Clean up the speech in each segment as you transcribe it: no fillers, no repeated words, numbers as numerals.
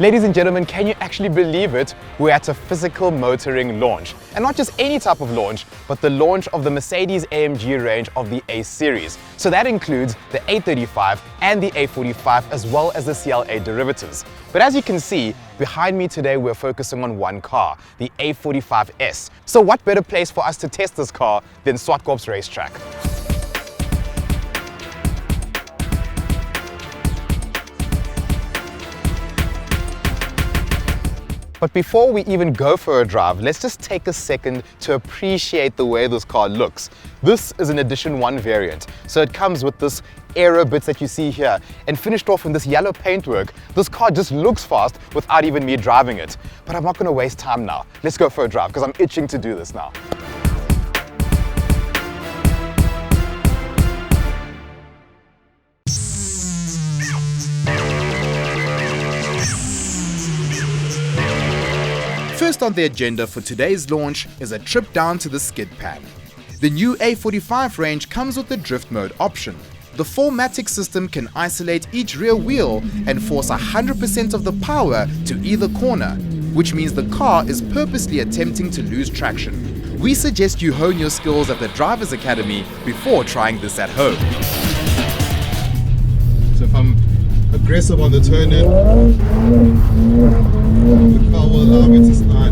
Ladies and gentlemen, can you actually believe it? We're at a physical motoring launch. And not just any type of launch, but the launch of the Mercedes-AMG range of the A series. So that includes the A35 and the A45 as well as the CLA derivatives. But as you can see, behind me today we're focusing on one car, the A45S. So what better place for us to test this car than Zwartkops Racetrack? But before we even go for a drive, let's just take a second to appreciate the way this car looks. This is an Edition 1 variant, so it comes with this aero bits that you see here, and finished off in this yellow paintwork. This car just looks fast without even me driving it. But I'm not going to waste time now. Let's go for a drive, because I'm itching to do this now. First on the agenda for today's launch is a trip down to the skid pan. The new A45 range comes with the drift mode option. The 4MATIC system can isolate each rear wheel and force 100% of the power to either corner, which means the car is purposely attempting to lose traction. We suggest you hone your skills at the Driver's Academy before trying this at home. So if I'm aggressive on the turn in, the car will allow me to slide.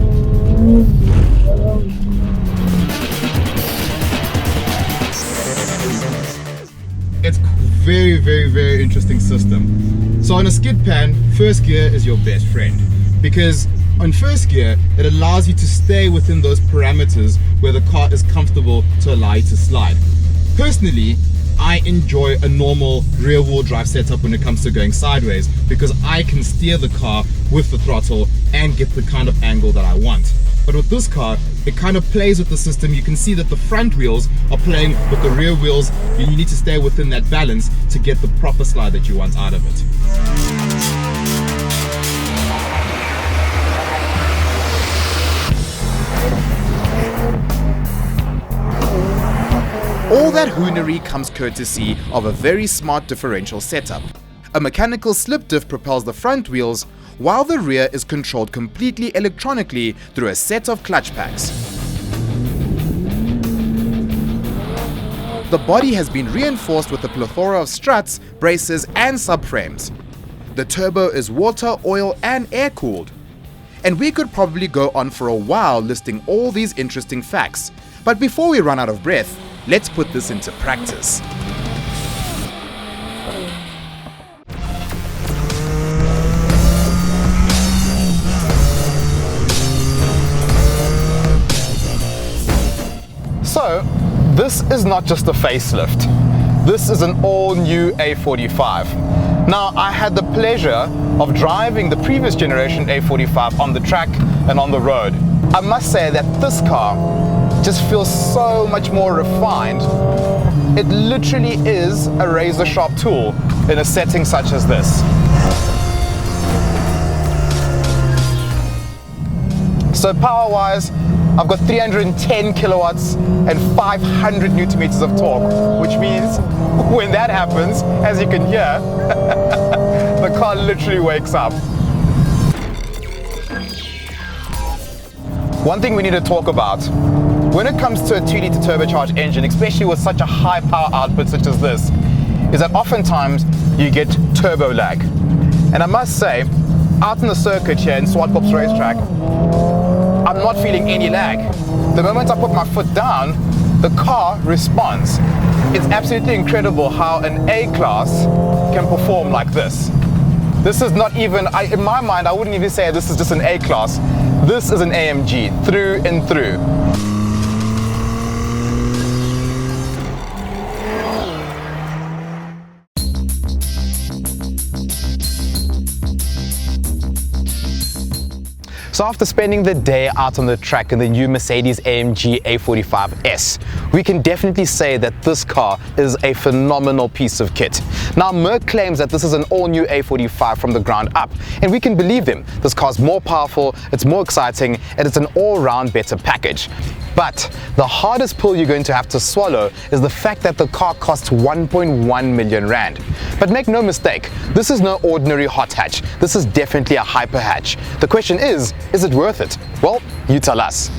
It's very interesting system. So on a skid pan, first gear is your best friend, because on first gear it allows you to stay within those parameters where the car is comfortable to allow you to slide. Personally, I enjoy a normal rear-wheel drive setup when it comes to going sideways, because I can steer the car with the throttle and get the kind of angle that I want. But with this car, it kind of plays with the system. You can see that the front wheels are playing with the rear wheels, and you need to stay within that balance to get the proper slide that you want out of it. All that hoonery comes courtesy of a very smart differential setup. A mechanical slip diff propels the front wheels, while the rear is controlled completely electronically through a set of clutch packs. The body has been reinforced with a plethora of struts, braces and subframes. The turbo is water, oil and air cooled. And we could probably go on for a while listing all these interesting facts. But before we run out of breath, let's put this into practice. So, this is not just a facelift. This is an all-new A45. Now, I had the pleasure of driving the previous generation A45 on the track and on the road. I must say that this car just feels so much more refined. It literally is a razor-sharp tool in a setting such as this. So power-wise, I've got 310 kilowatts and 500 newton meters of torque, which means when that happens, as you can hear, the car literally wakes up. One thing we need to talk about, when it comes to a 2-liter turbocharged engine, especially with such a high power output such as this, is that oftentimes you get turbo lag. And I must say, out in the circuit here in Zwartkops Racetrack, I'm not feeling any lag. The moment I put my foot down, the car responds. It's absolutely incredible how an A-class can perform like this. This is not even, in my mind, I wouldn't even say this is just an A-class. This is an AMG, through and through. So after spending the day out on the track in the new Mercedes-AMG A45S, we can definitely say that this car is a phenomenal piece of kit. Now, Merc claims that this is an all-new A45 from the ground up, and we can believe them. This car's more powerful, it's more exciting, and it's an all-round better package. But the hardest pill you're going to have to swallow is the fact that the car costs 1.1 million rand. But make no mistake, this is no ordinary hot hatch. This is definitely a hyper hatch. The question is it worth it? Well, you tell us.